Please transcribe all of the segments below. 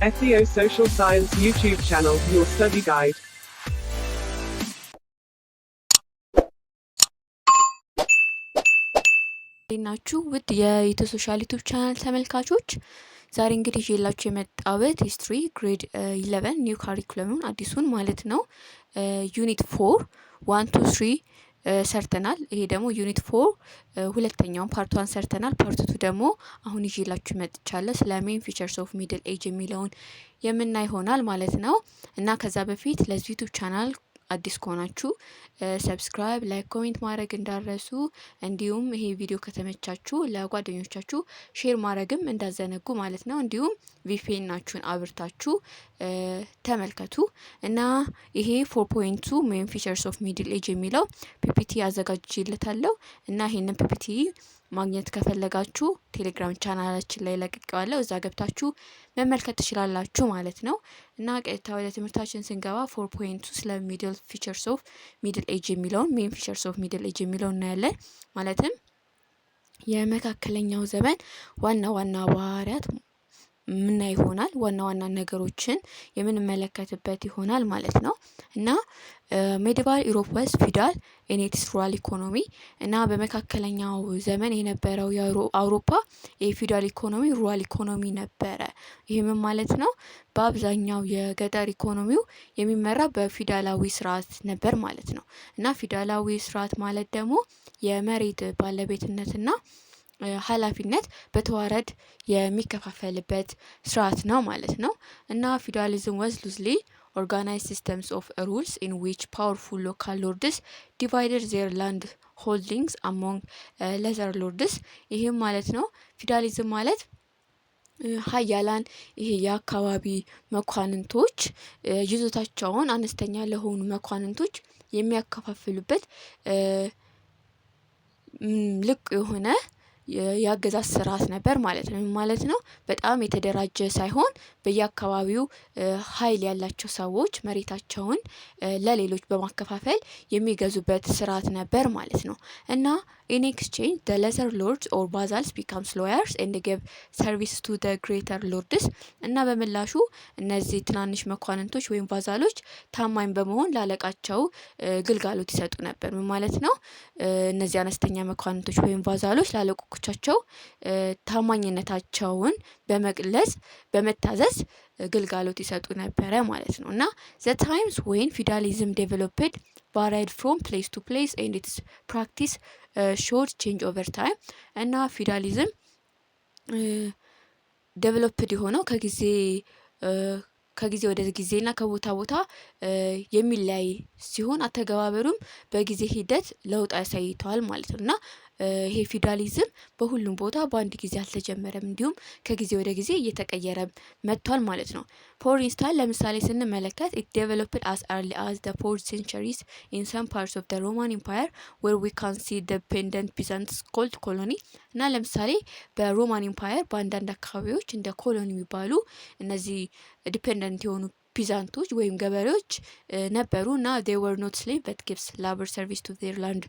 SEO Social Science YouTube channel, your study guide. ናችሁ ውድ የኢትዮ ሶሻል ዩቲዩብ ቻናል ተመልካቾች፣ ዛሬ እንግዲህ ይዤላችሁ የመጣሁት ሂስትሪ ግሬድ 11 ኒው ካሪኩለሙን አዲሱን ማለት ነው ዩኒት 4 1 2 3 ሰርተናል። ይሄ ደግሞ ዩኒት 4 ሁለተኛውን ፓርት 1 ሰርተናል። ፓርት 2 ደግሞ አሁን ይዤላችሁ መጥቻለሁ። ስለ ሜን ፊቸርስ ኦፍ ሚድል ኤጅ የሚለውን የምናይ ይሆናል ማለት ነው። እና ከዛ በፊት ለዚህ ዩቲዩብ ቻናል አዲስ ከሆናችሁ ሰብስክራይብ፣ ላይክ፣ ኮሜንት ማድረግ እንዳረሱ፣ እንዲሁም ይሄ ቪዲዮ ከተመቻችሁ ለጓደኞቻችሁ ሼር ማድረግም እንዳዘነጉ ማለት ነው። እንዲሁም ቪፒኤን ናችሁን አብርታችሁ ተመልከቱ እና ይሄ 4.2 ሜን ፊቸርስ ኦፍ ሚድል ኤጅ የሚለው ፒፒቲ አዘጋጅቼለታለሁ እና ይሄንን ፒፒቲ ማግኘት ከፈለጋችሁ ቴሌግራም ቻናላችን ላይ ለቅቄዋለሁ፣ እዛ ገብታችሁ መመልከት ትችላላችሁ ማለት ነው። እና ቀጥታ ወደ ትምህርታችን ስንገባ 4.2 ስለ ሚድል ፊቸርስ ኦፍ ሚድል ኤጅ የሚለውን ሜን ፊቸርስ ኦፍ ሚድል ኤጅ የሚለውን እናያለን። ማለትም የመካከለኛው ዘመን ዋና ዋና ባህሪያት ምን ይሆናል፣ ዋና ዋና ነገሮችን የምንመለከትበት ይሆናል ማለት ነው። እና ሜዲቫል ዩሮፕ ወስ ፊውዳል ኤንድ ኢትስ ሩራል ኢኮኖሚ እና በመካከለኛው ዘመን የነበረው የአውሮፓ የፊውዳል ኢኮኖሚ ሩራል ኢኮኖሚ ነበረ። ይህም ማለት ነው በአብዛኛው የገጠር ኢኮኖሚው የሚመራ በፊውዳላዊ ስርዓት ነበር ማለት ነው። እና ፊውዳላዊ ስርዓት ማለት ደግሞ የመሬት ባለቤትነትና ኃላፊነት በተዋረድ የሚከፋፈልበት ስርዓት ነው ማለት ነው። እና ፊውዳሊዝም was loosely organized systems of rules in which powerful local lords divided their land holdings among lesser lords። ይህም ማለት ነው ፊውዳሊዝም ማለት ሀያላን ይሄ የአካባቢ መኳንንቶች ይዞታቸውን አነስተኛ ለሆኑ መኳንንቶች የሚያከፋፍሉበት ልቅ የሆነ የአገዛዝ ስርዓት ነበር ማለት ነው። ማለት ነው በጣም የተደራጀ ሳይሆን በየአካባቢው ኃይል ያላቸው ሰዎች መሬታቸውን ለሌሎች በማከፋፈል የሚገዙበት ስርዓት ነበር ማለት ነው። እና in exchange the lesser lords or vassals becomes lawyers and give service to the greater lords። እና በምላሹ እነዚህ ትናንሽ መኳንንቶች ወይም ቫዛሎች ታማኝ በመሆን ላለቃቸው ግልጋሎት ይሰጡ ነበር ማለት ነው። እነዚህ አነስተኛ መኳንንቶች ወይም ቫዛሎች ላለቆቻቸው ታማኝነታቸውን በመግለጽ በመታዘዝ ግልጋሎት ይሰጡ ነበረ ማለት ነው። እና the times when feudalism developed varied from place to place and its practice showed change over time። እና ፊውዳሊዝም ዴቨሎፕድ የሆነው ከጊዜ ወደ ጊዜና ከቦታ ቦታ የሚለያይ ሲሆን አተገባበሩም በጊዜ ሂደት ለውጥ አሳይተዋል ማለት ነው። እና ይሄ ፊውዳሊዝም በሁሉም ቦታ በአንድ ጊዜ አልተጀመረም፣ እንዲሁም ከጊዜ ወደ ጊዜ እየተቀየረ መጥቷል ማለት ነው። ፎር ኢንስታንስ ለምሳሌ ስንመለከት it developed as early as the 4th centuries in some parts of the Roman Empire where we can see dependent Byzantines called colony። እና ለምሳሌ በሮማን ኢምፓየር በአንዳንድ አካባቢዎች እንደ ኮሎኒ የሚባሉ እነዚህ ዲፔንደንት የሆኑ ፒዛንቶች ወይም ገበሬዎች ነበሩ። እና they were not slave but gives labor service to their land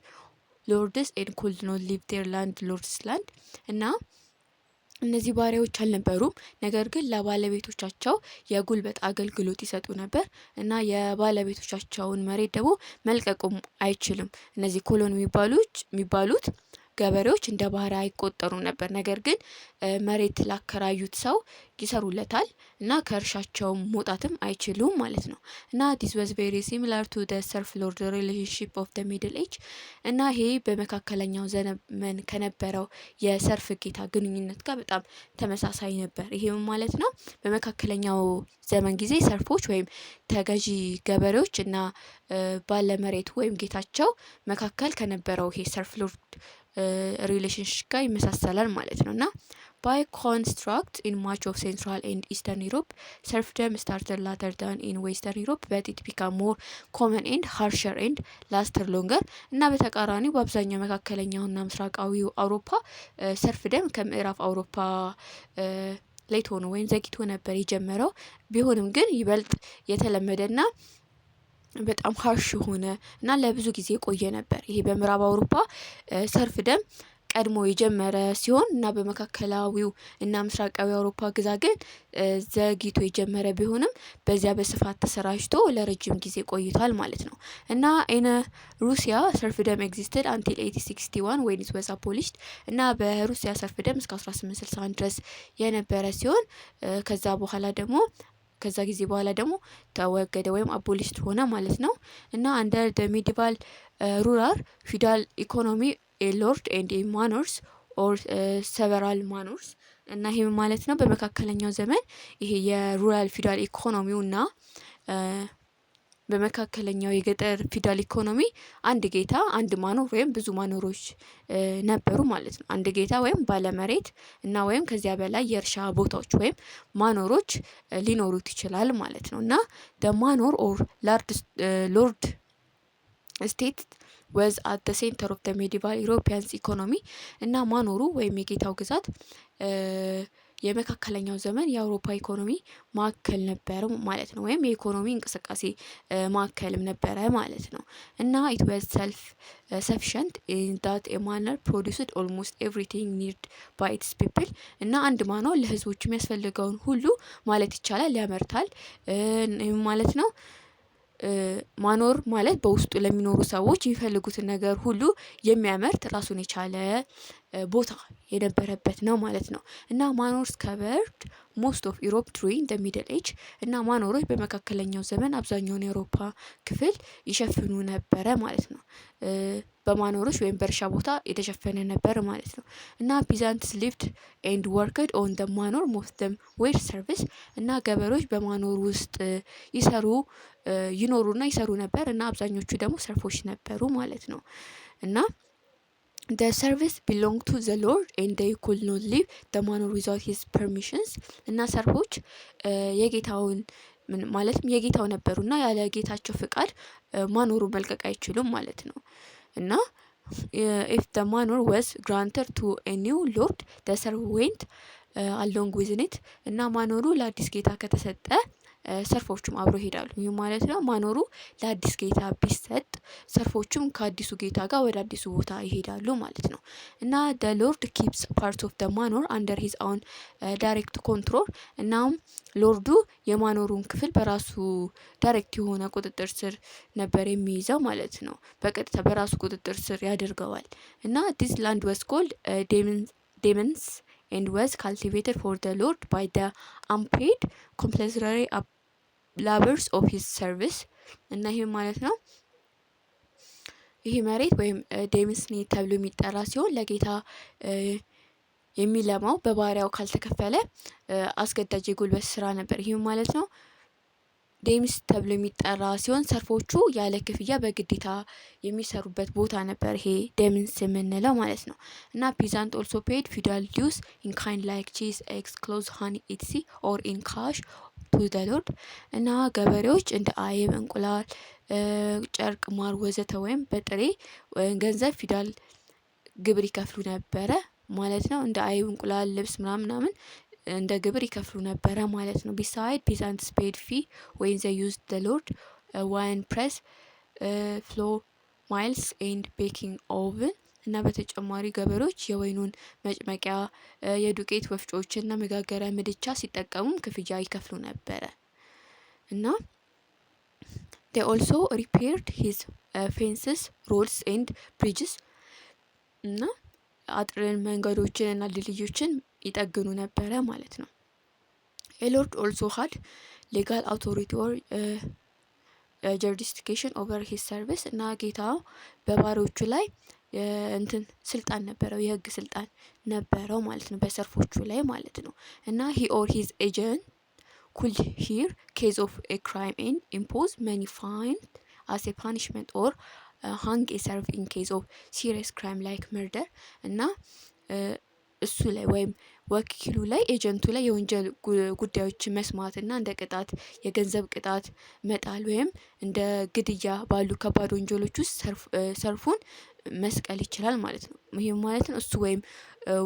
lords and could not leave their land lords land። እና እነዚህ ባሪያዎች አልነበሩም፣ ነገር ግን ለባለቤቶቻቸው የጉልበት አገልግሎት ይሰጡ ነበር። እና የባለቤቶቻቸውን መሬት ደግሞ መልቀቁም አይችልም። እነዚህ ኮሎኒ የሚባሉት ገበሬዎች እንደ ባህሪያ አይቆጠሩ ነበር፣ ነገር ግን መሬት ላከራዩት ሰው ይሰሩለታል እና ከእርሻቸው መውጣትም አይችሉም ማለት ነው። እና this was very similar to the serf lord relationship of the middle age። እና ይሄ በመካከለኛው ዘመን ከነበረው የሰርፍ ጌታ ግንኙነት ጋር በጣም ተመሳሳይ ነበር። ይሄም ማለት ነው በመካከለኛው ዘመን ጊዜ ሰርፎች ወይም ተገዢ ገበሬዎች እና ባለመሬት ወይም ጌታቸው መካከል ከነበረው ይሄ ሰርፍ ሎርድ ሪሌሽንሽፕ ጋር ይመሳሰላል ማለት ነው። እና by construct in much of Central and Eastern Europe serfdom started later than in Western Europe but it became more common and harsher and lasted longer። እና በተቃራኒው በአብዛኛው መካከለኛውና ምስራቃዊው አውሮፓ ሰርፍደም ከምዕራብ አውሮፓ ሌት ሆኖ ወይም ዘግይቶ ነበር የጀመረው። ቢሆንም ግን ይበልጥ የተለመደና በጣም ሃርሽ ሆነ እና ለብዙ ጊዜ ቆየ ነበር። ይሄ በምዕራብ አውሮፓ ሰርፍደም ቀድሞ የጀመረ ሲሆን እና በመካከላዊው እና ምስራቃዊ አውሮፓ ግዛት ግን ዘግይቶ የጀመረ ቢሆንም በዚያ በስፋት ተሰራጭቶ ለረጅም ጊዜ ቆይቷል ማለት ነው። እና ኢን ሩሲያ ሰርፍደም ኤግዚስትድ አንቲል 1861 when it was abolished እና በሩሲያ ሰርፍደም እስከ 1861 ድረስ የነበረ ሲሆን ከዛ ጊዜ በኋላ ደግሞ ተወገደ ወይም አቦሊሽድ ሆነ ማለት ነው። እና አንደር ደ ሜዲቫል ሩራል ፊውዳል ኢኮኖሚ ኤ ሎርድ ኤንድ ኤ ማኖርስ ኦር ሰቨራል ማኖርስ እና ይሄ ማለት ነው በመካከለኛው ዘመን ይሄ የሩራል ፊውዳል ኢኮኖሚው እና በመካከለኛው የገጠር ፊውዳል ኢኮኖሚ አንድ ጌታ አንድ ማኖር ወይም ብዙ ማኖሮች ነበሩ ማለት ነው። አንድ ጌታ ወይም ባለመሬት እና ወይም ከዚያ በላይ የእርሻ ቦታዎች ወይም ማኖሮች ሊኖሩት ይችላል ማለት ነው። እና ደ ማኖር ኦር ሎርድ ስቴት ወዝ አት ደ ሴንተር ኦፍ ደ ሜዲቫል ኢሮፒያንስ ኢኮኖሚ እና ማኖሩ ወይም የጌታው ግዛት የመካከለኛው ዘመን የአውሮፓ ኢኮኖሚ ማዕከል ነበረ ማለት ነው። ወይም የኢኮኖሚ እንቅስቃሴ ማዕከልም ነበረ ማለት ነው። እና ኢት ዋዝ ሰልፍ ሰፊሸንት ኢን ዳት ኤ ማነር ፕሮዲውስድ ኦልሞስት ኤቭሪቲንግ ኒድድ ባይ ኢትስ ፒፕል እና አንድ ማኖር ለህዝቦች የሚያስፈልገውን ሁሉ ማለት ይቻላል ያመርታል ማለት ነው። ማኖር ማለት በውስጡ ለሚኖሩ ሰዎች የሚፈልጉትን ነገር ሁሉ የሚያመርት ራሱን የቻለ ቦታ የነበረበት ነው ማለት ነው። እና ማኖርስ ከቨርድ ሞስት ኦፍ ዩሮፕ ዱሪንግ ደ ሚድል ኤጅ እና ማኖሮች በመካከለኛው ዘመን አብዛኛውን የአውሮፓ ክፍል ይሸፍኑ ነበረ ማለት ነው። በማኖሮች ወይም በእርሻ ቦታ የተሸፈነ ነበር ማለት ነው። እና ቢዛንትስ ሊቭድ ኤንድ ወርክድ ኦን ደ ማኖር ሞስት ደም ዌር ሰርቪስ እና ገበሬዎች በማኖር ውስጥ ይኖሩና ይሰሩ ነበር እና አብዛኞቹ ደግሞ ሰርፎች ነበሩ ማለት ነው። እና the service belonged to the lord and they could not leave the manor without his permissions እና ሰርፎች የጌታውን ማለትም የጌታው ነበሩና ያለ ጌታቸው ፍቃድ ማኖሩ መልቀቅ አይችሉም ማለት ነው። እና if the manor was granted to a new lord the serf went along with it እና ማኖሩ ለአዲስ ጌታ ከተሰጠ ሰርፎቹም አብሮ ይሄዳሉ። ይህ ማለት ነው ማኖሩ ለአዲስ ጌታ ቢሰጥ ሰርፎቹም ከአዲሱ ጌታ ጋር ወደ አዲሱ ቦታ ይሄዳሉ ማለት ነው። እና the lord keeps part of the manor under his own direct control እናም ሎርዱ የማኖሩን ክፍል በራሱ ዳይሬክት የሆነ ቁጥጥር ስር ነበር የሚይዘው ማለት ነው። በቀጥታ በራሱ ቁጥጥር ስር ያደርገዋል። እና this land was called demons and was cultivated for the lord by the unpaid compulsory labors of his service እና ይሄ ማለት ነው ይሄ መሬት ወይም ዴምስኒ ተብሎ የሚጠራ ሲሆን ለጌታ የሚለማው በባሪያው ካልተከፈለ አስገዳጅ የጉልበት ስራ ነበር። ይሄ ማለት ነው ዴምስ ተብሎ የሚጠራ ሲሆን ሰርፎቹ ያለ ክፍያ በግዴታ የሚሰሩበት ቦታ ነበር ይሄ ዴምስ የምንለው ማለት ነው። እና ፒዛንት ኦልሶ ፔድ ፊውዳል ዲዩስ ኢን ካይንድ ላይክ ቺዝ ኤግስ ክሎዝ ሃኒ ኢትሲ ኦር ኢን ካሽ ቱ ዘ ሎርድ እና ገበሬዎች እንደ አይብ እንቁላል ጨርቅ ማር ወዘተ ወይም በጥሬ ገንዘብ ፊውዳል ግብር ይከፍሉ ነበረ ማለት ነው። እንደ አይብ እንቁላል ልብስ ምናምን እንደ ግብር ይከፍሉ ነበረ ማለት ነው። ቢሳይድ ፒዛንትስ ፔድ ፊ when they used the lord wine press flour mills and baking oven እና በተጨማሪ ገበሬዎች የወይኑን መጭመቂያ የዱቄት ወፍጮዎችና መጋገሪያ ምድጃ ሲጠቀሙም ክፍያ ይከፍሉ ነበረ። እና they also repaired his fences roads and bridges እና አጥርን መንገዶችን እና ድልድዮችን ይጠግኑ ነበረ ማለት ነው። a lord also had legal authority or jurisdiction over his service እና ጌታው በባሪያዎቹ ላይ ስልጣን ነበረው የህግ ስልጣን ነበረው ማለት ነው በሰርፎቹ ላይ ማለት ነው። እና he or his agent could hear case of a crime and impose money fine as a punishment or hang a serf in case of serious crime like murder እና እሱ ላይ ወይም ወኪሉ ላይ ኤጀንቱ ላይ የወንጀል ጉዳዮችን መስማት እና እንደ ቅጣት የገንዘብ ቅጣት መጣል ወይም እንደ ግድያ ባሉ ከባድ ወንጀሎች ውስጥ ሰርፉን መስቀል ይችላል ማለት ነው። ይሄም ማለት ነው እሱ ወይም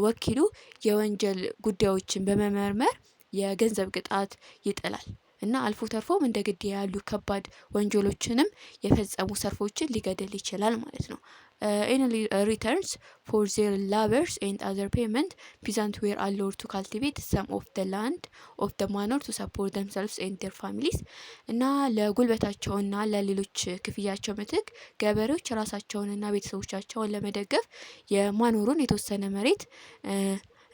ወኪሉ የወንጀል ጉዳዮችን በመመርመር የገንዘብ ቅጣት ይጥላል እና አልፎ ተርፎም እንደ ግድያ ያሉ ከባድ ወንጀሎችንም የፈጸሙ ሰርፎችን ሊገድል ይችላል ማለት ነው። in returns for their labors and other payment peasants were allowed to cultivate some of the land of the manor to support themselves and their families እና ለጉልበታቸውና ለሌሎች ክፍያቸው ምትክ ገበሬዎች ራሳቸውንና ቤተሰቦቻቸውን ለመደገፍ የማኖሩን የተወሰነ መሬት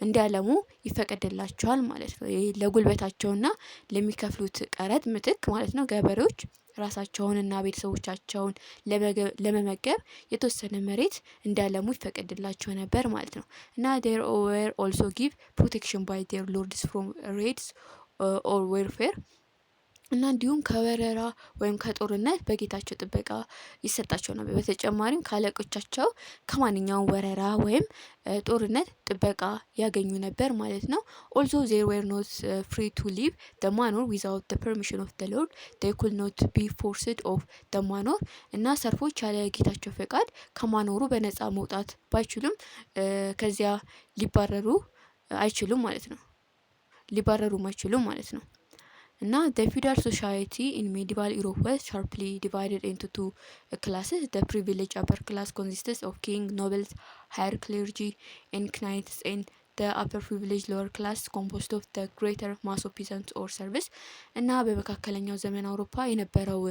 እንዲያለሙ ይፈቀድላቸዋል ማለት ነው። ለጉልበታቸውና ለሚከፍሉት ቀረጥ ምትክ ማለት ነው ገበሬዎች ራሳቸውንና ቤተሰቦቻቸውን ለመመገብ የተወሰነ መሬት እንዲያለሙ ይፈቀድላቸው ነበር ማለት ነው። እና they were also give protection by their lords from raids or warfare እና እንዲሁም ከወረራ ወይም ከጦርነት በጌታቸው ጥበቃ ይሰጣቸው ነበር። በተጨማሪም ካለቆቻቸው ከማንኛውም ወረራ ወይም ጦርነት ጥበቃ ያገኙ ነበር ማለት ነው። also they were not free to leave the manor without the permission of the lord they could not be forced of the manor እና ሰርፎች ያለ ጌታቸው ፈቃድ ከማኖሩ በነፃ መውጣት ባይችሉም ከዚያ ሊባረሩ አይችሉም ማለት ነው። እና the feudal society in medieval Europe was sharply divided into two classes. The privileged upper class consists of king, nobles, higher clergy, and knights, and the upper privileged lower class composed of the greater mass of peasants or servants. እና በመካከለኛው ዘመን አውሮፓ የነበረው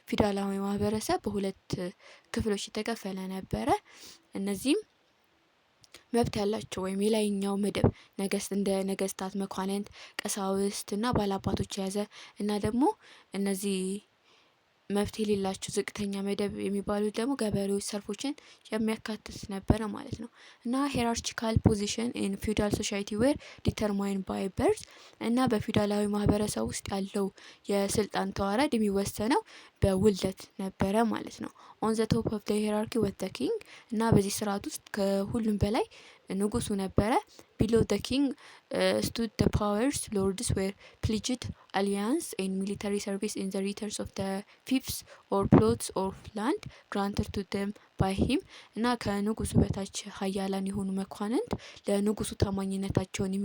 ፊውዳላዊ ማህበረሰብ በሁለት ክፍሎች የተከፈለ ነበረ። እነዚህም መብት ያላቸው ወይም የላይኛው መደብ እንደ ነገስታት፣ መኳንንት፣ ቀሳውስት እና ባላባቶች የያዘ እና ደግሞ እነዚህ መብት የሌላቸው ዝቅተኛ መደብ የሚባሉት ደግሞ ገበሬዎች፣ ሰርፎችን የሚያካትት ነበረ ማለት ነው። እና ሄራርቺካል ፖዚሽን ኢን ፊውዳል ሶሳይቲ ዌር ዲተርማይንድ ባይ በርዝ እና በፊውዳላዊ ማህበረሰብ ውስጥ ያለው የስልጣን ተዋረድ የሚወሰነው በውልደት ነበረ ማለት ነው። ኦን ዘ ቶፕ ኦፍ ዘ ሄራርኪ ወዝ ዘ ኪንግ እና በዚህ ስርዓት ውስጥ ከሁሉም በላይ ንጉሱ ነበረ። below the king stood the powers lords were pledged alliance and military service in the returns of the fiefs or plots of land granted to them by him እና ከንጉሱ በታች ሀያላን የሆኑ መኳንንት ለንጉሱ ታማኝነታቸውን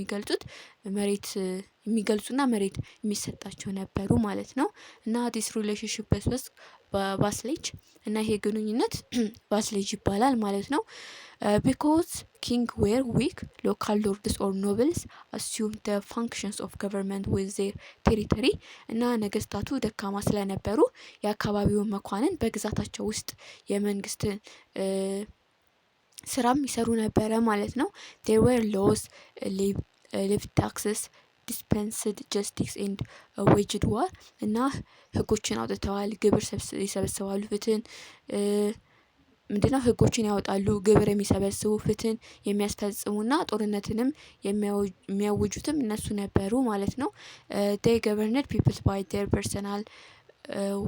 የሚገልጹና መሬት የሚሰጣቸው ነበሩ ማለት ነው። እና this relationship was vassalage እና ይሄ ግንኙነት vassalage ይባላል ማለት ነው። because king were weak local lords or nobles assumed the functions of government with their territory እና ነገስታቱ ደካማ ስለነበሩ የአካባቢውን መኳንን በግዛታቸው ውስጥ የመንግስትን ስራም ይሰሩ ነበረ ማለት ነው። there were laws levied taxes dispensed justice and waged war እና ህጎችን አውጥተዋል፣ ግብር ይሰበስባሉ፣ ፍትህን ምንድነው ህጎችን ያወጣሉ፣ ግብር የሚሰበስቡ፣ ፍትህን የሚያስፈጽሙና ጦርነትንም የሚያውጁትም እነሱ ነበሩ ማለት ነው። they governed people by their personal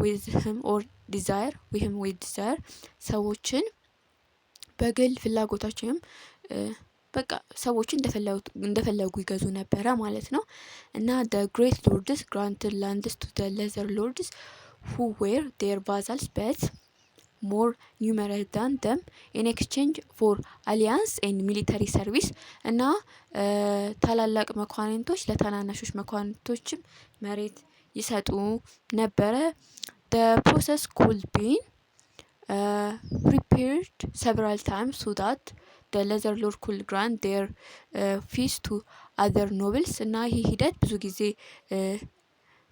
wisdom or desire with desire ሰዎችን በግል ፍላጎታቸውም በቃ ሰዎች እንደፈለጉ ይገዙ ነበረ ማለት ነው። እና the great lords granted lands to the lesser lords who were their vassals but more numerous than them in exchange for alliance and military service እና ታላላቅ መኳንንቶች ለታናናሾች መኳንንቶችም መሬት ይሰጡ ነበረ። the process could be prepared several times so that the lesser lord could grant their fees to other nobles እና ይህ ሂደት ብዙ ጊዜ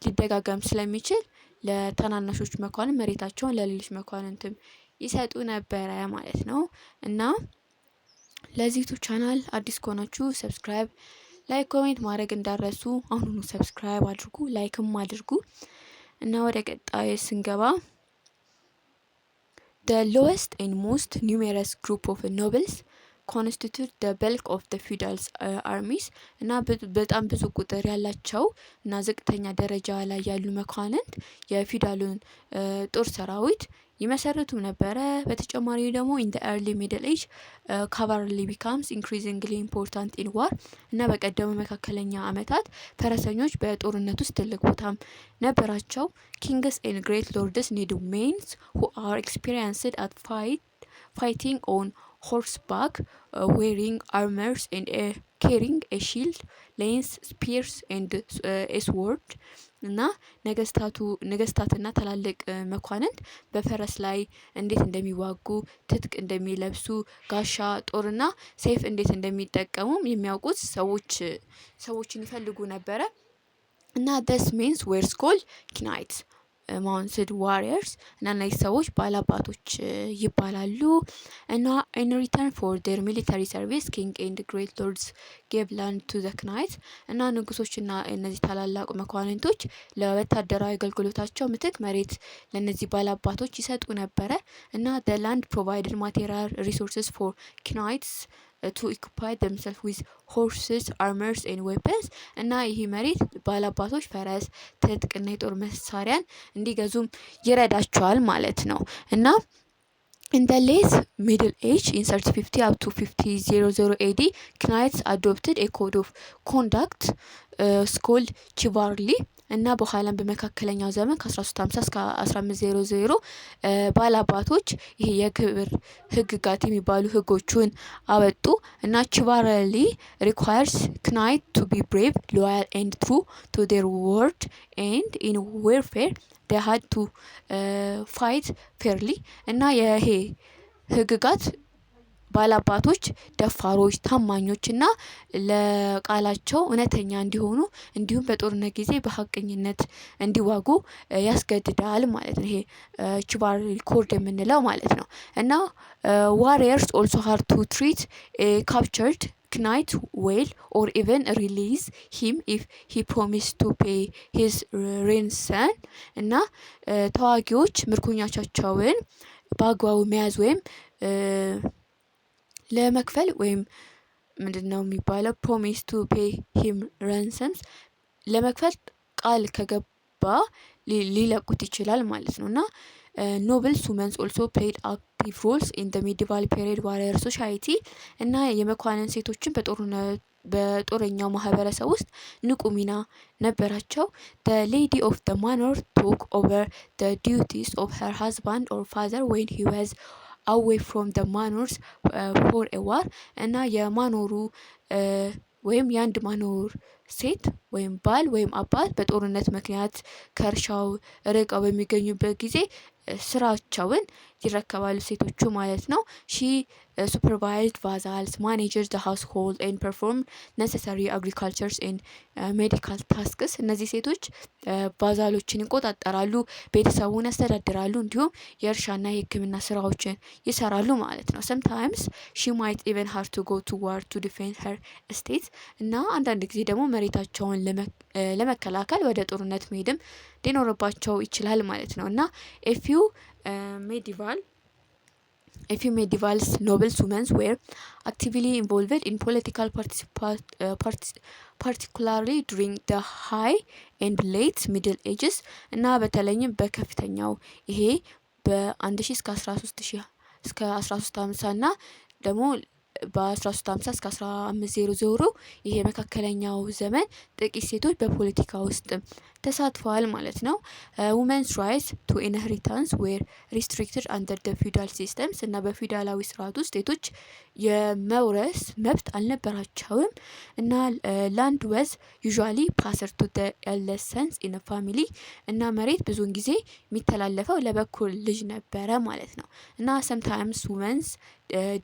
ሊደጋገም ስለሚችል ለታናናሾች መኳንንት መሬታቸውን ለሌሎች መኳንንትም ይሰጡ ነበረ ማለት ነው። እና ለዚህ ዩቲዩብ ቻናል አዲስ ከሆናችሁ ሰብስክራይብ፣ ላይክ፣ ኮሜንት ማድረግ እንዳረሱ አሁኑኑ ሰብስክራይብ አድርጉ፣ ላይክም አድርጉ። እና ወደ ቀጣይ ስንገባ the lowest and most numerous group of nobles constitute the bulk of the feudal armies እና በጣም ብዙ ቁጥር ያላቸው እና ዝቅተኛ ደረጃ ላይ ያሉ መኳንንት የፊውዳሉን ጦር ሰራዊት ይመሰርቱ ነበረ። በተጨማሪ ደግሞ in the early middle age cavalry becomes increasingly important in war እና በቀደሙ መካከለኛ ዓመታት ፈረሰኞች በጦርነት ውስጥ ትልቅ ቦታም ነበራቸው። kings and great lords need men who are experienced at fighting on horseback wearing armors and carrying a shield, lance, spears and a sword እና ነገስታትና ታላልቅ መኳንንት በፈረስ ላይ እንዴት እንደሚዋጉ፣ ትጥቅ እንደሚለብሱ፣ ጋሻ ጦርና ሰይፍ እንዴት እንደሚጠቀሙም የሚያውቁት ሰዎችን ይፈልጉ ነበረ። እና this means were called knights mounted warriors እና እነዚህ ሰዎች ባላባቶች ይባላሉ። እና in return for their military service king and great lords gave land to the knights እና ንጉሶችና እነዚህ ታላላቅ መኳንንቶች ለወታደራዊ አገልግሎታቸው ምትክ መሬት ለነዚህ ባላባቶች ይሰጡ ነበረ። እና the land provided material resources for knights to occupy themselves with horses, armors and weapons እና ይህ መሬት ባላባቶች ፈረስ፣ ትጥቅና የጦር መሳሪያን እንዲገዙም ይረዳቸዋል ማለት ነው። እና in the late Middle Age in 1350 up to 1500 AD knights adopted a code of conduct called chivalry እና በኋላም በመካከለኛው ዘመን ከ1350 እስከ 1500 ባላባቶች ይሄ የክብር ህግጋት የሚባሉ ህጎቹን አወጡ። እና chivalry requires knight to be brave, loyal and true to their word and in warfare they had to fight fairly እና ይሄ ህግጋት ባላባቶች ደፋሮች፣ ታማኞችና ለቃላቸው እውነተኛ እንዲሆኑ እንዲሁም በጦርነት ጊዜ በሀቀኝነት እንዲዋጉ ያስገድዳል ማለት ነው። ይሄ chivalry code የምንለው ማለት ነው። እና warriors also had to treat a captured knight well or even release him if he promised to pay his ransom እና ተዋጊዎች ምርኮኞቻቸውን በአግባቡ መያዝ ወይም ለመክፈል ወይም ምንድነው የሚባለው promise to pay him ransoms ለመክፈል ቃል ከገባ ሊለቁት ይችላል ማለት ነው። እና nobles women also played active roles in the medieval period warrior society እና የመኳንን ሴቶችን በጦረኛው ማህበረሰብ ውስጥ ንቁ ሚና ነበራቸው። the lady of the manor took over the duties of her husband or father when he was away from the manors for a war እና የማኖሩ ወይም የአንድ ማኖር ሴት ወይም ባል ወይም አባት በጦርነት ምክንያት ከእርሻው ርቀው በሚገኙበት ጊዜ ስራቸውን ይረከባሉ ሴቶቹ ማለት ነው። she supervised vassals, managed the household and performed necessary agriculture and medical tasks እነዚህ ሴቶች ባዛሎችን ይቆጣጠራሉ፣ ቤተሰቡን ያስተዳድራሉ፣ እንዲሁም የእርሻና የሕክምና ስራዎችን ይሰራሉ ማለት ነው። sometimes she might even have to go to war to defend her estate እና አንዳንድ ጊዜ ደግሞ መሬታቸውን ለመከላከል ወደ ጦርነት መሄድም ሊኖርባቸው ይችላል ማለት ነው። እና a few medieval nobles women were actively involved in political particularly during the high and late middle ages እና በተለይም በከፍተኛው ይሄ በ1000 እስከ 13000 እስከ 1350 እና ደግሞ በ1350 እስከ 1500 ይሄ መካከለኛው ዘመን ጥቂት ሴቶች በፖለቲካ ውስጥ ተሳትፈዋል ማለት ነው። women's rights to inheritance were restricted under the feudal systems እና በፊውዳላዊ ስርዓት ውስጥ ሴቶች የመውረስ መብት አልነበራቸውም። እና land was usually passed to the eldest sons in a family እና መሬት ብዙውን ጊዜ የሚተላለፈው ለበኩር ልጅ ነበረ ማለት ነው። እና sometimes women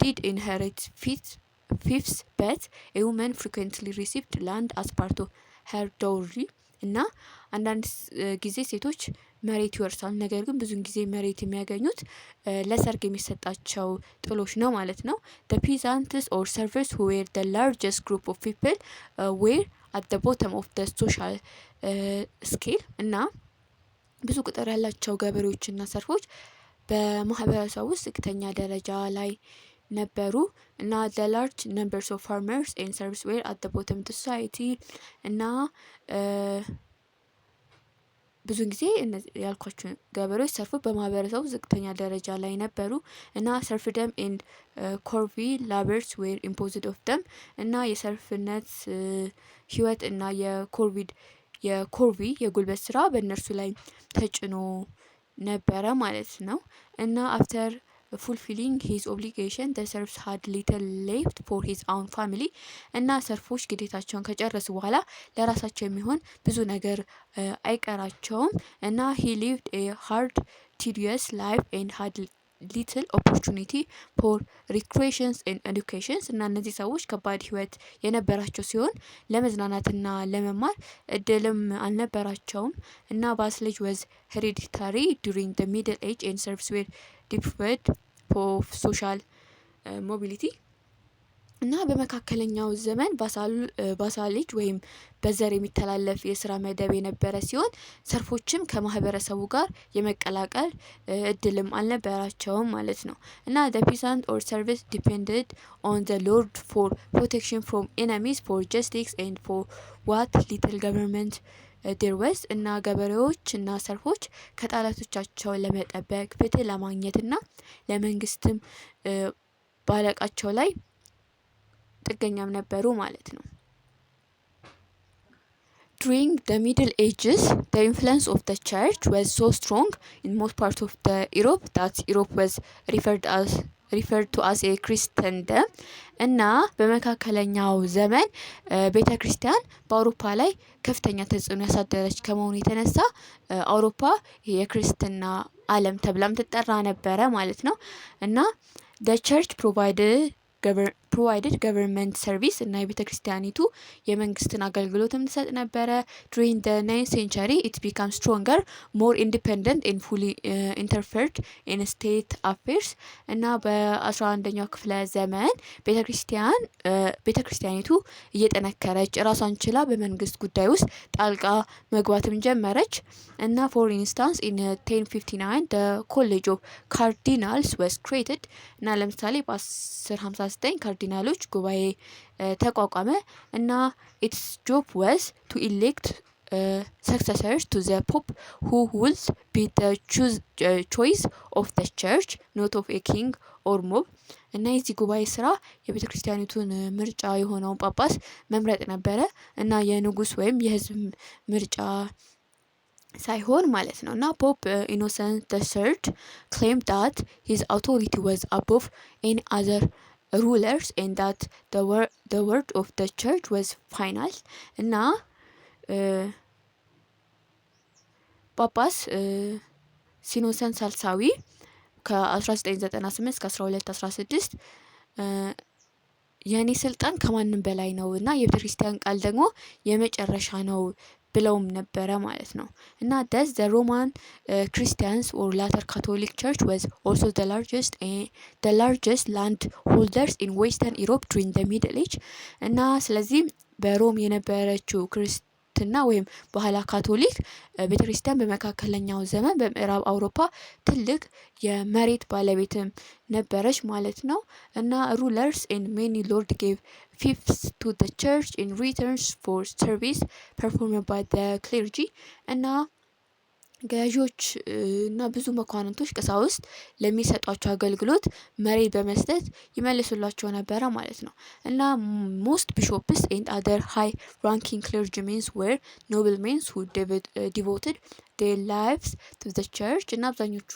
did inherit fiefs but a woman frequently received land as part of her dowry እና አንዳንድ ጊዜ ሴቶች መሬት ይወርሳሉ፣ ነገር ግን ብዙውን ጊዜ መሬት የሚያገኙት ለሰርግ የሚሰጣቸው ጥሎሽ ነው ማለት ነው። the peasants or servants who were the largest group of people were at the bottom of the social scale እና ብዙ ቁጥር ያላቸው ገበሬዎችና ሰርፎች በማህበረሰቡ ውስጥ ዝቅተኛ ደረጃ ላይ ነበሩ። እና the large numbers of farmers and servants were at the bottom of the society እና ብዙን ጊዜ ያልኳችሁ ገበሬዎች ሰርፎች በማህበረሰቡ ዝቅተኛ ደረጃ ላይ ነበሩ። እና serfdom and corvée labors were imposed of them እና የሰርፍነት ህይወት እና የኮርቪ የጉልበት ስራ በእነርሱ ላይ ተጭኖ ነበረ ማለት ነው። እና after fulfilling his obligation the serfs had little left for his own family እና ሰርፎች ግዴታቸውን ከጨረሱ በኋላ ለራሳቸው የሚሆን ብዙ ነገር አይቀራቸውም እና he lived a hard tedious life and had little opportunity for recreations and educations እና እነዚህ ሰዎች ከባድ ህይወት የነበራቸው ሲሆን ለመዝናናትና ለመማር እድልም አልነበራቸውም እና ባስልጅ was hereditary during the middle age and serfs were deprived of social mobility እና በመካከለኛው ዘመን ባሳልጅ ወይም በዘር የሚተላለፍ የስራ መደብ የነበረ ሲሆን ሰርፎችም ከማህበረሰቡ ጋር የመቀላቀል እድልም አልነበራቸውም ማለት ነው እና the peasant or service depended on the lord for protection from enemies for justice and for what little government there was እና ገበሬዎች እና ሰርፎች ከጠላቶቻቸው ለመጠበቅ ፍትህ ለማግኘትና ለመንግስትም ባለቃቸው ላይ ጥገኛም ነበሩ ማለት ነው During the Middle Ages, the influence of the church was so strong in most parts of the Europe that Europe was referred to as a Christendom እና በመካከለኛው ዘመን ቤተክርስቲያን በአውሮፓ ላይ ከፍተኛ ተጽዕኖ ያሳደረች ከመሆኑ የተነሳ አውሮፓ የክርስትና ዓለም ተብላም ትጠራ ነበረ ማለት ነው እና the church provided government service እና የቤተክርስቲያኒቱ የመንግስትን አገልግሎትም ትሰጥ ነበረ during the 9th century it became stronger more independent and fully interfered in state affairs እና በ11ኛው ክፍለ ዘመን ቤተክርስቲያኒቱ እየጠነከረች ራሷን ችላ በመንግስት ጉዳይ ውስጥ ጣልቃ መግባትም ጀመረች እና for instance in 1059 the college of cardinals was created እና ለምሳሌ በ1059 ካርዲናሎች ጉባኤ ተቋቋመ እና its job was to elect successors to the pope who would be the choice of the church not of a king or mob እና የዚህ ጉባኤ ስራ የቤተክርስቲያኒቱን ምርጫ የሆነውን ጳጳስ መምረጥ ነበረ እና የንጉስ ወይም የህዝብ ምርጫ ሳይሆን ማለት ነው እና ፖፕ ኢኖሰንት the third claimed that his authority was above any other rulers and that the word of the church was final እና ጳጳስ ሲኖሰን ሳልሳዊ ከ1998 እስከ 1216 የኔ ስልጣን ከማንም በላይ ነው እና የቤተክርስቲያን ቃል ደግሞ የመጨረሻ ነው ብለውም ነበረ ማለት ነው እና thus the Roman Christians or later Catholic Church was also the largest landholders in Western Europe during the Middle Age እና ስለዚህ በሮም የነበረችው ክርስትና ወይም በኋላ ካቶሊክ ቤተክርስቲያን በመካከለኛው ዘመን በምዕራብ አውሮፓ ትልቅ የመሬት ባለቤትም ነበረች ማለት ነው እና rulers and many lords gave fiefs to the church in return for service performed by the clergy እና ገዢዎች እና ብዙ መኳንንቶች ቀሳውስት ለሚሰጧቸው አገልግሎት መሬት በመስጠት ይመልሱላቸው ነበረ ማለት ነው እና most bishops and other high ranking clergymen were noblemen who devoted their lives to the church እና አብዛኞቹ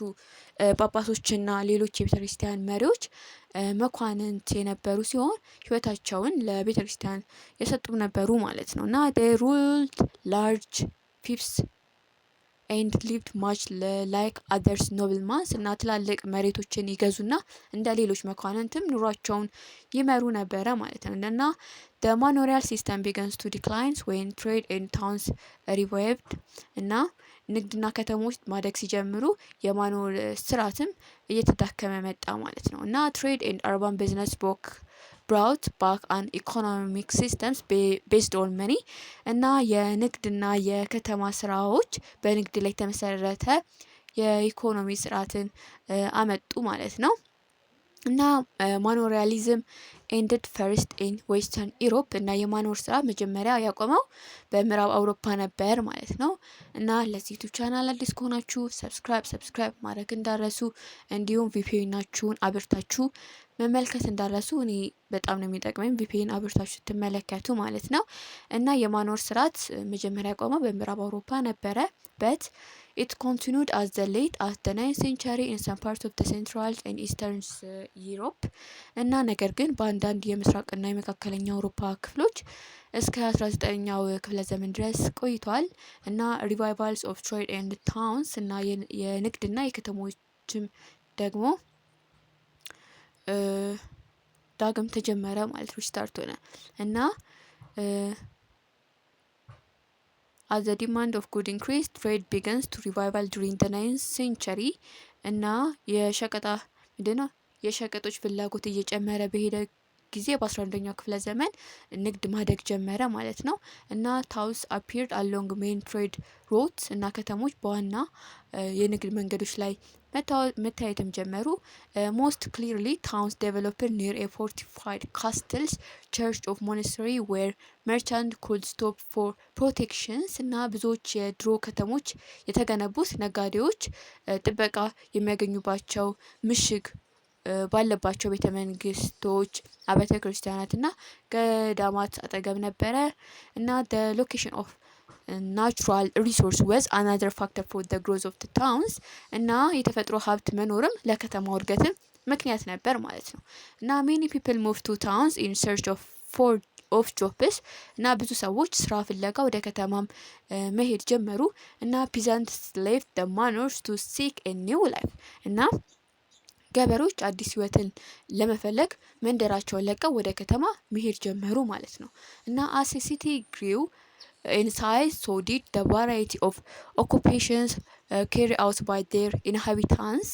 ጳጳሶችና ሌሎች የቤተክርስቲያን መሪዎች መኳንንት የነበሩ ሲሆን ህይወታቸውን ለቤተክርስቲያን የሰጡ ነበሩ ማለት ነው እና they ruled large fiefs and lived much like others noblemen እና ትላልቅ መሬቶችን ይገዙና እንደ ሌሎች መኳንንትም ኑሯቸውን ይመሩ ነበረ ማለት ነው እና the manorial system begins to decline when trade and towns revived እና ንግድና ከተሞች ማደግ ሲጀምሩ የማኖር ስርዓትም እየተዳከመ መጣ ማለት ነው እና trade and urban business brought back an economic systems based on money እና የንግድና የከተማ ስራዎች በንግድ ላይ ተመሰረተ የኢኮኖሚ ስርዓትን አመጡ ማለት ነው እና ማኖሪያሊዝም ended first in Western Europe እና የማኖር ስራ መጀመሪያ ያቆመው በምዕራብ አውሮፓ ነበር ማለት ነው እና ለዚህ ዩቲዩብ ቻናል አዲስ ከሆናችሁ ሰብስክራይብ ማድረግ እንዳረሱ እንዲሁም ቪፒኤናችሁን አብርታችሁ መመልከት እንዳረሱ እኔ በጣም ነው የሚጠቅመኝ ቪፒኤን አብርታችሁ ትመለከቱ ማለት ነው እና የማኖር ስርዓት መጀመሪያ ያቆመው በምዕራብ አውሮፓ ነበረ but It continued as the late as the 9th century in some parts of the central and eastern Europe እና ነገር ግን በአንዳንድ የምስራቅና የመካከለኛ አውሮፓ ክፍሎች እስከ 19ኛው ክፍለ ዘመን ድረስ ቆይቷል እና ሪቫይቫልስ ኦፍ ትሬድ ኤንድ ታውንስ እና የንግድና የከተሞችም ደግሞ ዳግም ተጀመረ ማለት ሪስታርት ሆነ እና as the demand of good increased, trade begins to revival during the 9th century እና የሸቀጦች ፍላጎት እየጨመረ በሄደ ጊዜ በ11ኛው ክፍለ ዘመን ንግድ ማደግ ጀመረ ማለት ነው እና ታውንስ appeared along main trade routes እና ከተሞች በዋና የንግድ መንገዶች ላይ መታየትም ጀመሩ። most clearly towns developed near a fortified castles, church of monastery where merchants could stop for protections እና ብዙዎች የድሮ ከተሞች የተገነቡት ነጋዴዎች ጥበቃ የሚያገኙባቸው ምሽግ ባለባቸው ቤተ መንግስቶች አብያተ ክርስቲያናትና ገዳማት አጠገብ ነበረ እና the location of natural resource was another factor for the growth of the towns እና የተፈጥሮ ሀብት መኖርም ለከተማው እድገትም ምክንያት ነበር ማለት ነው እና many people moved to towns in search of jobs እና ብዙ ሰዎች ስራ ፍለጋ ወደ ከተማም መሄድ ጀመሩ እና peasants left the manors to seek a new life እና ገበሬዎች አዲስ ህይወትን ለመፈለግ መንደራቸውን ለቀው ወደ ከተማ መሄድ ጀመሩ ማለት ነው እና as a city grew in size, so did the variety of occupations carried out by their inhabitants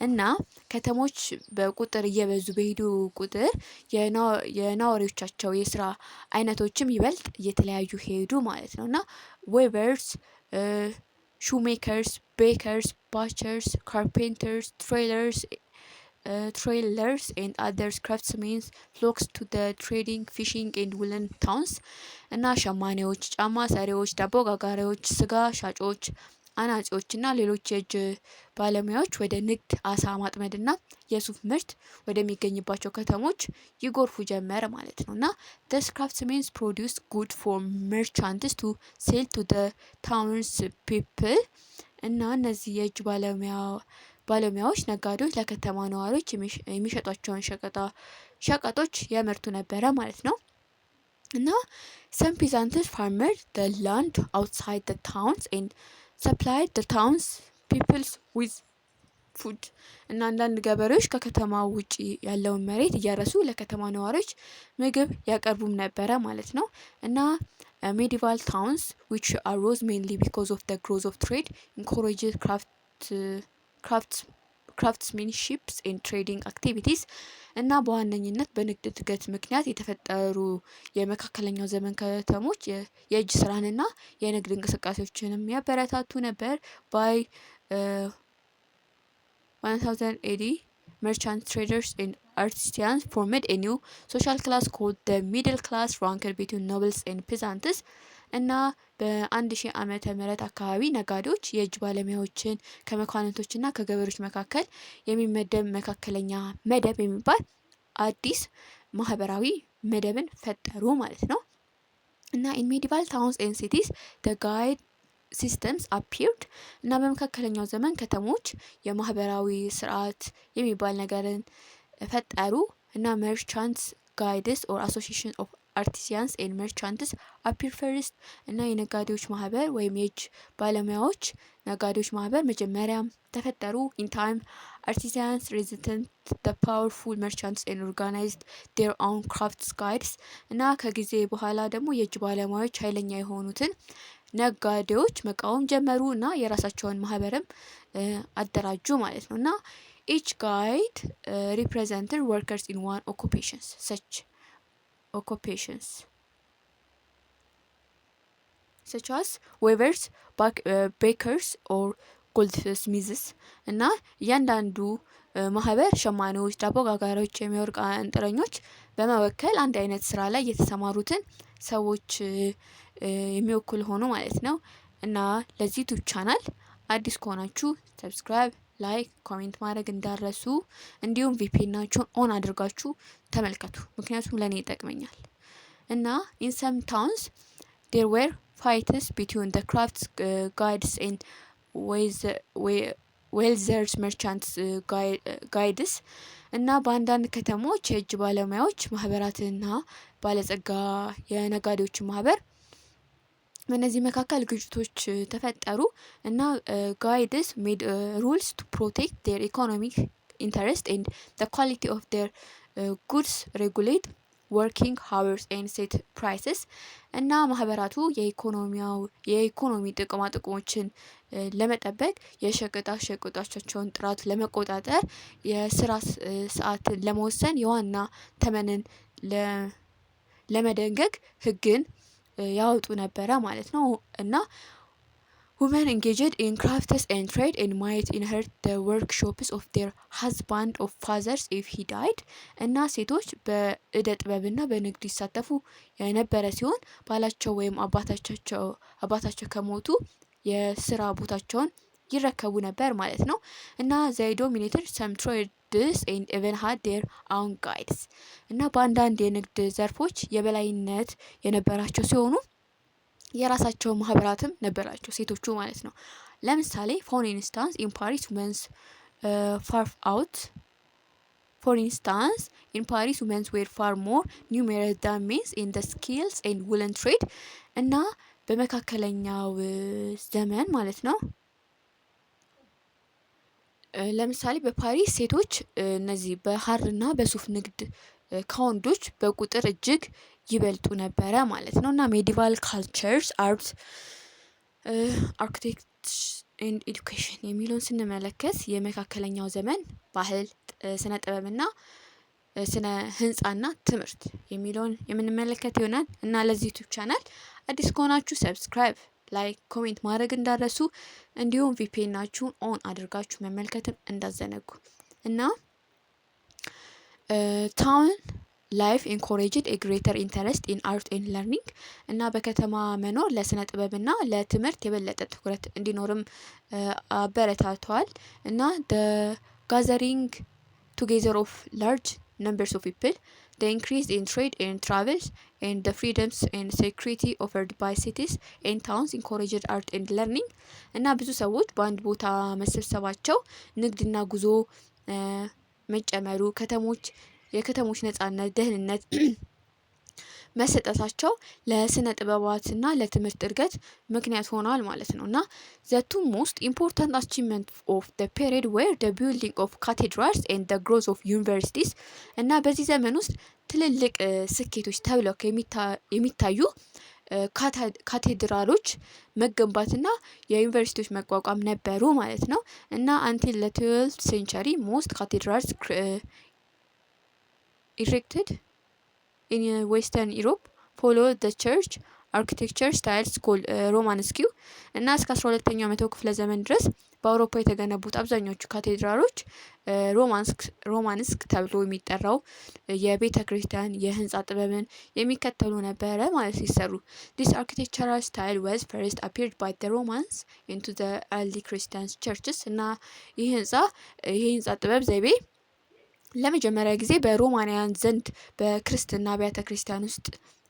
እና ከተሞች በቁጥር እየበዙ በሄዱ ቁጥር የነዋሪዎቻቸው የስራ አይነቶችም ይበልጥ እየተለያዩ ሄዱ ማለት ነው እና weavers, shoemakers, bakers, butchers, carpenters, trailers and other craftsmen flocked to the trading, fishing and woolen towns እና ሸማኔዎች፣ ጫማ ሰሪዎች፣ ዳቦ ጋጋሪዎች፣ ስጋ ሻጮች፣ አናጺዎች እና ሌሎች የእጅ ባለሙያዎች ወደ ንግድ፣ አሳ ማጥመድና የሱፍ ምርት ወደሚገኝባቸው ከተሞች ይጎርፉ ጀመረ ማለት ነው እና these craftsmen produced goods for merchants to sell to the townspeople እና እነዚህ የእጅ ባለሙያዎች ነጋዴዎች ለከተማ ነዋሪዎች የሚሸጧቸውን ሸቀጦች ያመርቱ ነበረ ማለት ነው እና some peasants farmed the land outside the towns and supplied the towns peoples with food እና አንዳንድ ገበሬዎች ከከተማ ውጪ ያለውን መሬት እያረሱ ለከተማ ነዋሪዎች ምግብ ያቀርቡም ነበረ ማለት ነው እና medieval towns which arose mainly because of the growth of trade encouraged craftsmanship and trading activities እና በዋነኝነት በንግድ እድገት ምክንያት የተፈጠሩ የመካከለኛው ዘመን ከተሞች የእጅ ስራንና የንግድ እንቅስቃሴዎችንም ያበረታቱ ነበር by 1000 AD merchant traders and artisans formed a new social class called the middle class ranked between nobles and peasants እና በ1000 ዓመተ ምህረት አካባቢ ነጋዴዎች የእጅ ባለሙያዎችን ከመኳንንቶችና ከገበሬዎች መካከል የሚመደብ መካከለኛ መደብ የሚባል አዲስ ማህበራዊ መደብን ፈጠሩ ማለት ነው እና in medieval towns and cities the guide systems appeared እና በመካከለኛው ዘመን ከተሞች የማህበራዊ ስርዓት የሚባል ነገርን ፈጠሩ እና merchants guilds or association of artisans and merchants appeared first እና የነጋዴዎች ማህበር ወይም የእጅ ባለሙያዎች ነጋዴዎች ማህበር መጀመሪያም ተፈጠሩ in time artisans resented the powerful merchants and organized their own crafts guilds እና ከጊዜ በኋላ ደግሞ የእጅ ባለሙያዎች ኃይለኛ የሆኑትን ነጋዴዎች መቃወም ጀመሩ እና የራሳቸውን ማህበርም አደራጁ ማለት ነው እና each guild represented workers in one occupations such as weavers, bakers or goldsmiths እና እያንዳንዱ ማህበር ሸማኔዎች፣ ዳቦ ጋጋሪዎች፣ የወርቅ አንጥረኞች በመወከል አንድ አይነት ስራ ላይ የተሰማሩትን ሰዎች የሚወክሉ ሆኖ ማለት ነው እና ለዚህ ዩቲዩብ ቻናል አዲስ ከሆናችሁ ሰብስክራይብ፣ ላይክ፣ ኮሜንት ማድረግ እንዳረሱ እንዲሁም ቪፒኤናችሁን ኦን አድርጋችሁ ተመልከቱ ምክንያቱም ለኔ ይጠቅመኛል እና in some towns there were fights between the crafts guilds and ዌልዘርስ መርቻንትስ ጋይድስ እና በአንዳንድ ከተሞች የእጅ ባለሙያዎች ማህበራትና ባለጸጋ የነጋዴዎች ማህበር በእነዚህ መካከል ግጭቶች ተፈጠሩ እና ጋይድስ ሜድ ሩልስ ቱ ፕሮቴክት ዴር ኢኮኖሚክ ኢንተረስት ኤንድ ዘ ኳሊቲ ኦፍ ዴር ጉድስ ሬጉሌት ወርኪንግ ሃወርስ ኤንድ ሴት ፕራይስስ እና ማህበራቱ የኢኮኖሚ ጥቅማ ጥቅሞችን ለመጠበቅ የሸቀጣ ሸቀጦቻቸውን ጥራት ለመቆጣጠር የስራ ሰዓትን ለመወሰን የዋና ተመንን ለመደንገግ ህግን ያወጡ ነበረ ማለት ነው። እና women engaged in crafts and trade and might inherit the workshops of their husband or fathers if he died እና ሴቶች በእደ ጥበብና በንግድ ይሳተፉ የነበረ ሲሆን ባላቸው ወይም አባታቸው ከሞቱ የስራ ቦታቸውን ይረከቡ ነበር ማለት ነው። እና they dominated some trades and even had their own guides እና በአንዳንድ የንግድ ዘርፎች የበላይነት የነበራቸው ሲሆኑ የራሳቸው ማህበራትም ነበራቸው ሴቶቹ ማለት ነው። ለምሳሌ for instance in Paris women were far more numerous than men in the skills and woolen trade እና በመካከለኛው ዘመን ማለት ነው። ለምሳሌ በፓሪስ ሴቶች እነዚህ በሐርና በሱፍ ንግድ ከወንዶች በቁጥር እጅግ ይበልጡ ነበረ ማለት ነው። እና ሜዲቫል ካልቸርስ አርት አርኪቴክት ኤንድ ኤዱኬሽን የሚለውን ስንመለከት የመካከለኛው ዘመን ባህል፣ ስነ ጥበብና ስነ ህንጻና ትምህርት የሚለውን የምንመለከት ይሆናል። እና ለዚህ ዩቲዩብ ቻናል አዲስ ከሆናችሁ ሰብስክራይብ፣ ላይክ፣ ኮሜንት ማድረግ እንዳረሱ እንዲሁም ቪፒኤናችሁን ኦን አድርጋችሁ መመልከትም እንዳዘነጉ እና ታውን ላይፍ ኢንኮሬጅድ ኤ ግሬተር ኢንተረስት ኢን አርት ኤንድ ለርኒንግ እና በከተማ መኖር ለስነ ጥበብና ለትምህርት የበለጠ ትኩረት እንዲኖርም አበረታተዋል። እና ጋዘሪንግ ቱጌዘር ኦፍ ላርጅ numbers of people, the increase in trade and travels, and the freedoms and security offered by cities and towns encouraged art and learning እና ብዙ ሰዎች በአንድ ቦታ መሰብሰባቸው ንግድና ጉዞ መጨመሩ የከተሞች ነጻነት፣ ደህንነት መሰጠታቸው ለስነ ጥበባትና ለትምህርት እድገት ምክንያት ሆኗል ማለት ነው። እና the two most important achievements of the period were the building of cathedrals and the growth of universities እና በዚህ ዘመን ውስጥ ትልልቅ ስኬቶች ተብለው የሚታዩ ካቴድራሎች መገንባትና የዩኒቨርሲቲዎች መቋቋም ነበሩ ማለት ነው። እና until the 12th century most cathedrals erected in Western Europe followed the church architecture styles called romanesque እና እስከ 12ኛው መቶ ክፍለ ዘመን ድረስ በአውሮፓ የተገነቡት አብዛኞቹ ካቴድራሎች ሮማንስክ ተብሎ የሚጠራው የቤተ ክርስቲያን የህንጻ ጥበብን የሚከተሉ ነበረ ማለት ሲሰሩ። This architectural style was first appeared by the Romans into the early Christian churches እና ይህ ህንጻ ጥበብ ዘይቤ ለመጀመሪያ ጊዜ በሮማንያን ዘንድ በክርስትና አብያተ ክርስቲያን ውስጥ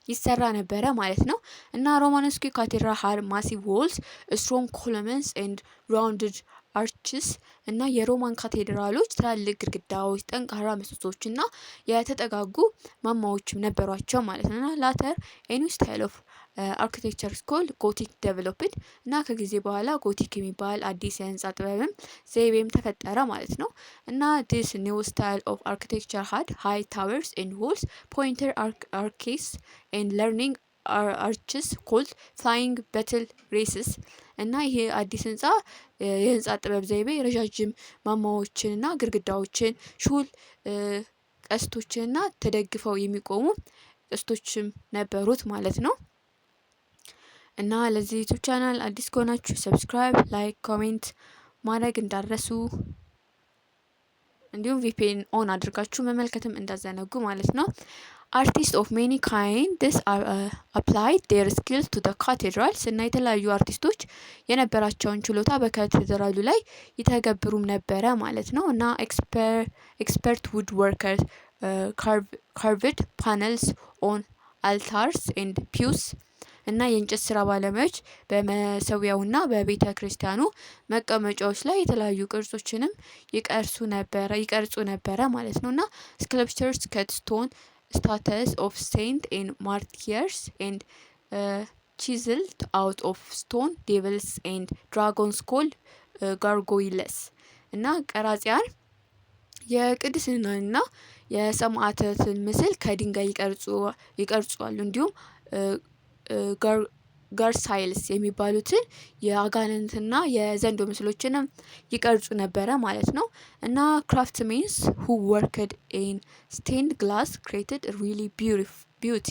ይሰራ ነበረ ማለት ነው። እና ሮማንስኪ ካቴድራል ሃድ ማሲቭ ዎልስ ስትሮንግ ኮለመንስ ኤንድ ራውንድድ አርችስ እና የሮማን ካቴድራሎች ትላልቅ ግድግዳዎች፣ ጠንካራ ምሰሶች እና የተጠጋጉ ማማዎችም ነበሯቸው ማለት ነው። ላተር ኤኒ ስታይል ኦፍ አርኪቴክቸር ስኮል ጎቲክ ዴቨሎፕድ እና ከጊዜ በኋላ ጎቲክ የሚባል አዲስ የህንጻ ጥበብም ዘይቤም ተፈጠረ ማለት ነው። እና this new style of architecture had high towers and walls, pointed arches and learning arches called flying battle races እና ይሄ አዲስ የህንጻ ጥበብ ዘይቤ ረጃጅም ማማዎችንና ግድግዳዎችን፣ ሹል ቀስቶችንና ተደግፈው የሚቆሙ ቀስቶችም ነበሩት ማለት ነው። እና ለዚህ ዩቲዩብ ቻናል አዲስ ከሆናችሁ ሰብስክራይብ፣ ላይክ፣ ኮሜንት ማድረግ እንዳረሱ እንዲሁም ቪፒኤን ኦን አድርጋችሁ መመልከትም እንዳዘነጉ ማለት ነው። አርቲስት ኦፍ ሜኒ ካይንድስ አፕላይድ ዴር ስኪልስ ቱ ዘ ካቴድራልስ እና የተለያዩ አርቲስቶች የነበራቸውን ችሎታ በካቴድራሉ ላይ ይተገብሩም ነበረ ማለት ነው። እና ኤክስፐርት ውድ ወርከርስ ካርቭድ ፓነልስ ኦን አልታርስ ኤንድ ፒውስ እና የእንጨት ስራ ባለሙያዎች በመሰዊያውና በቤተ ክርስቲያኑ መቀመጫዎች ላይ የተለያዩ ቅርጾችንም ይቀርጹ ነበረ ማለት ነው። እና ስክልፕቸርስ ከት ስቶን ስታተስ ኦፍ ሴንት ኤንድ ማርቲየርስ ኤንድ chiseled out of stone devils and dragons called gargoyles እና ቀራጺያን የቅድስናንና የሰማዕታትን ምስል ከድንጋይ ይቀርጻሉ። እንዲሁም ጋርሳይልስ የሚባሉትን የአጋንንትና የዘንዶ ምስሎችንም ይቀርጹ ነበረ ማለት ነው። እና ክራፍትሜንስ who worked in stained glass created a really ቢዩቲ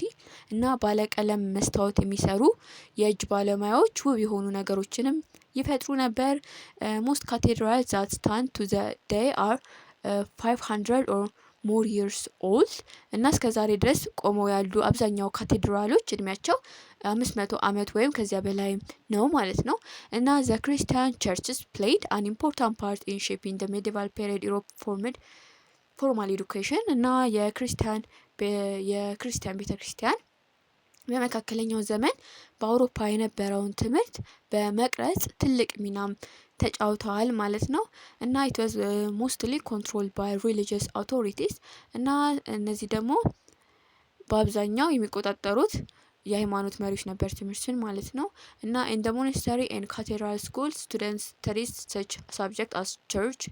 እና ባለቀለም መስታወት የሚሰሩ የእጅ ባለሙያዎች ውብ የሆኑ ነገሮችንም ይፈጥሩ ነበር። ሞስት ካቴድራል ዛት ስታንድ ቱ ዘ ዴይ አር 500 or more years old እና እስከ ዛሬ ድረስ ቆመው ያሉ አብዛኛው ካቴድራሎች እድሜያቸው 500 ዓመት ወይም ከዚያ በላይ ነው ማለት ነው። እና ዘ ክርስቲያን ቸርችስ played an important part in shaping the medieval period Europe ፎርማል ኤዱኬሽን እና የክርስቲያን ቤተክርስቲያን በመካከለኛው ዘመን በአውሮፓ የነበረውን ትምህርት በመቅረጽ ትልቅ ሚናም ተጫውተዋል ማለት ነው። እና it was mostly controlled by religious authorities እና እነዚህ ደግሞ በአብዛኛው የሚቆጣጠሩት የሃይማኖት መሪዎች ነበር ትምህርትን ማለት ነው። እና in the monastery and cathedral schools students studied such subjects as church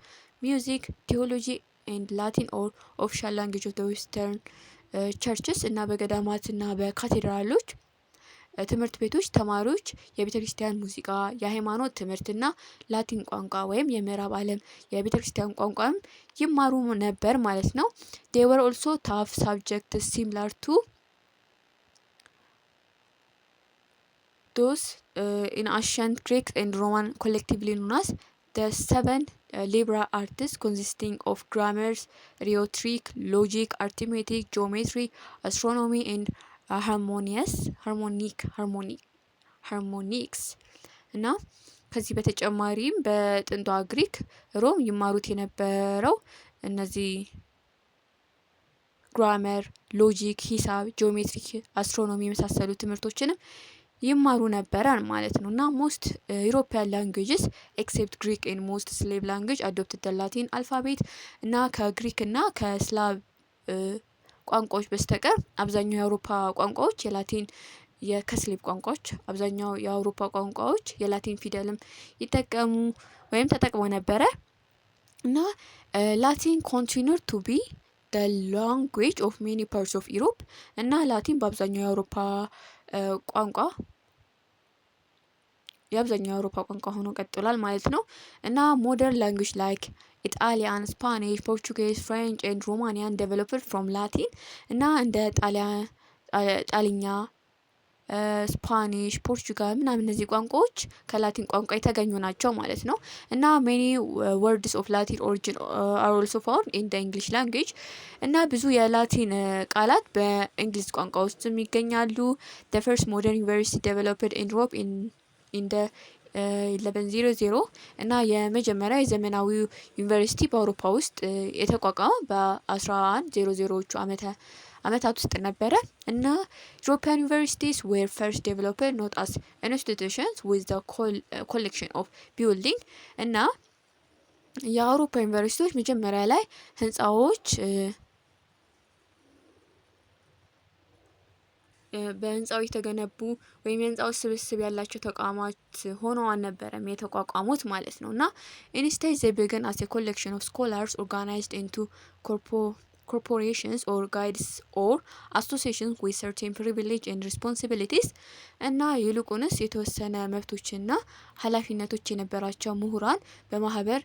music theology and Latin or official language of the Western churches እና በገዳማትና በካቴድራሎች ትምህርት ቤቶች ተማሪዎች የቤተ ክርስቲያን ሙዚቃ፣ የሃይማኖት ትምህርትና ላቲን ቋንቋ ወይም የምዕራብ ዓለም የቤተ ክርስቲያን ቋንቋም ይማሩ ነበር ማለት ነው። they were also tough subjects similar to those in ancient Greek and Roman collectively known as the seven liberal arts consisting of grammar, rhetoric, logic, arithmetic, geometry, astronomy and harmonics እና ከዚህ በተጨማሪም በጥንቷ ግሪክ ሮም ይማሩት የነበረው እነዚህ ግራመር፣ ሎጂክ፣ ሂሳብ፣ ጂኦሜትሪክ፣ አስትሮኖሚ የመሳሰሉ ትምህርቶችንም ይማሩ ነበረ ማለት ነው። እና ሞስት ዩሮፒያን ላንጉዌጅስ ኤክሴፕት ግሪክ ኤንድ ሞስት ስሌቭ ላንጉዌጅ አዶፕትድ ዘ ላቲን አልፋቤት እና ከግሪክ እና ከስላቭ ቋንቋዎች በስተቀር አብዛኛው የአውሮፓ ቋንቋዎች የላቲን ከስሌቭ ቋንቋዎች አብዛኛው የአውሮፓ ቋንቋዎች የላቲን ፊደልም ይጠቀሙ ወይም ተጠቅመው ነበረ። እና ላቲን ኮንቲኒድ ቱ ቢ the language of many parts of Europe እና ላቲን በአብዛኛው የአውሮፓ ቋንቋ ሆኖ ቀጥሏል ማለት ነው። እና ሞደርን ላንጉዌጅ ላይክ ኢጣሊያን፣ ስፓኒሽ፣ ፖርቹጌዝ፣ ፍሬንች ኤንድ ሮማኒያን ዴቨሎፕድ ፍሮም ላቲን እና እንደ ጣሊኛ፣ ስፓኒሽ፣ ፖርቹጋል ምናምን እነዚህ ቋንቋዎች ከላቲን ቋንቋ የተገኙ ናቸው ማለት ነው። እና ሜኒ ወርድስ ኦፍ ላቲን ኦሪጂን አር ኦልሶ ፋውንድ ኢን ዘ እንግሊሽ ላንጉዌጅ እና ብዙ የላቲን ቃላት በእንግሊዝ ቋንቋ ውስጥም ይገኛሉ። ዘ ፈርስት ሞደርን ዩኒቨርሲቲ ዴቨሎፕድ ኢን ዩሮፕ ኢን ዘ 1100 እና የመጀመሪያ የዘመናዊ ዩኒቨርሲቲ በአውሮፓ ውስጥ የተቋቋመው በ1100ዎቹ ዓመታት ውስጥ ነበረ። እና ዩሮፒያን ዩኒቨርሲቲስ ዌር ፈርስት ዴቨሎፕድ ኖት አስ ኢንስቲትዩሽንስ ዊዝ ዘ ኮሌክሽን ኦፍ ቢልዲንግ እና የአውሮፓ ዩኒቨርሲቲዎች መጀመሪያ ላይ ህንፃዎች በህንፃው የተገነቡ ወይም የህንፃዎች ስብስብ ያላቸው ተቋማት ሆነው አልነበረም የተቋቋሙት ማለት ነው። እና ኢንስቴድ ዘ ቢገን አስ ኤ ኮሌክሽን ኦፍ ስኮላርስ ኦርጋናይዝድ ኢንቱ corporations or guides or associations with certain privilege and responsibilities እና ይልቁንስ የተወሰነ መብቶችና ኃላፊነቶች የነበራቸው ምሁራን በማህበር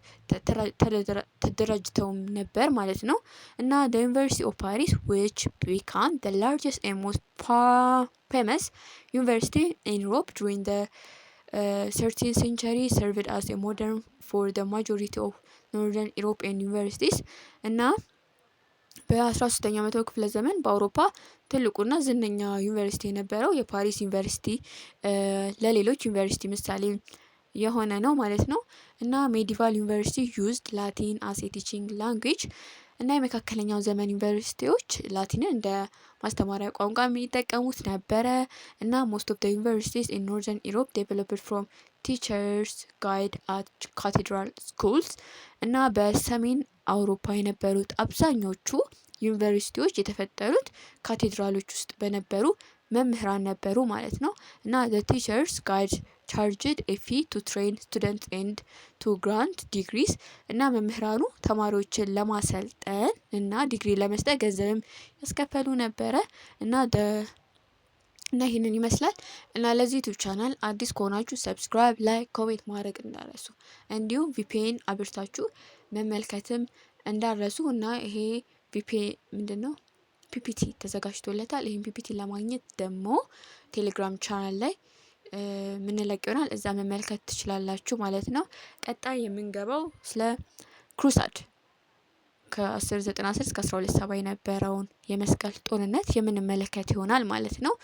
ተደራጅተው ነበር ማለት ነው። እና the University of Paris which became the largest and most famous university in Europe during the 13th century served as a model for the majority of northern European universities እና በ13ኛው መቶ ክፍለ ዘመን በአውሮፓ ትልቁና ዝነኛ ዩኒቨርሲቲ የነበረው የፓሪስ ዩኒቨርሲቲ ለሌሎች ዩኒቨርሲቲ ምሳሌ የሆነ ነው ማለት ነው። እና ሜዲቫል ዩኒቨርሲቲ ዩዝድ ላቲን አስ ኤ ቲቺንግ ላንጉዌጅ እና የመካከለኛው ዘመን ዩኒቨርሲቲዎች ላቲንን እንደ ማስተማሪያ ቋንቋ የሚጠቀሙት ነበረ። እና ሞስት ኦፍ ደ ዩኒቨርሲቲስ ኢን ኖርዘርን ኢሮፕ ዴቨሎፕድ ፍሮም ቲቸርስ ጋይድ አት ካቴድራል ስኩልስ እና በሰሜን አውሮፓ የነበሩት አብዛኞቹ ዩኒቨርሲቲዎች የተፈጠሩት ካቴድራሎች ውስጥ በነበሩ መምህራን ነበሩ ማለት ነው። እና ዘ ቲቸርስ ጋይድ ቻርጅድ ኤ ፊ ቱ ትሬን ስቱደንት ኤንድ ቱ ግራንት ዲግሪስ እና መምህራኑ ተማሪዎችን ለማሰልጠን እና ዲግሪ ለመስጠት ገንዘብም ያስከፈሉ ነበረ። እና ይህንን ይመስላል። እና ለዚህ ዩቲዩብ ቻናል አዲስ ከሆናችሁ ሰብስክራይብ፣ ላይክ፣ ኮሜንት ማድረግ እንዳረሱ እንዲሁም ቪፒኤን አብርታችሁ መመልከትም እንዳረሱ እና ይሄ ቪፒኤን ምንድነው ፒፒቲ ተዘጋጅቶለታል። ይህን ፒፒቲ ለማግኘት ደግሞ ቴሌግራም ቻናል ላይ ምንለቅ ይሆናል፣ እዛ መመልከት ትችላላችሁ ማለት ነው። ቀጣይ የምንገባው ስለ ክሩሳድ ከ1090 እስከ 1270 የነበረውን የመስቀል ጦርነት የምንመለከት ይሆናል ማለት ነው።